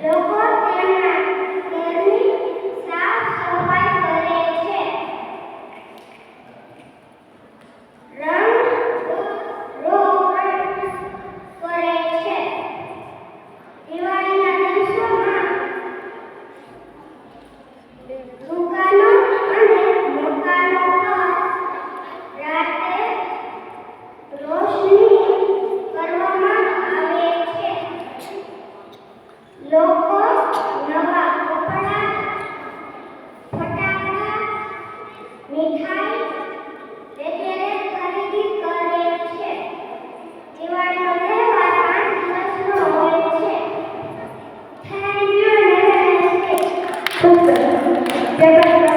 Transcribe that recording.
લોકો તેમના ઘરની સાફ સફાઈ કરે છે. રંગરોગણ કરે છે. દિવાળીના દિવસોમાં દુકાનો અને મકાનો પર રાતે રોશની કરવામાં આવે છે. લોકો નવા કપડાં, ફટાકડા, મીઠાઈ વગેરે ખરીદી કરે છે. દિવાળીનો તહેવાર 5 દિવસનો હોય છે. Thank you. ખૂબ સરસ.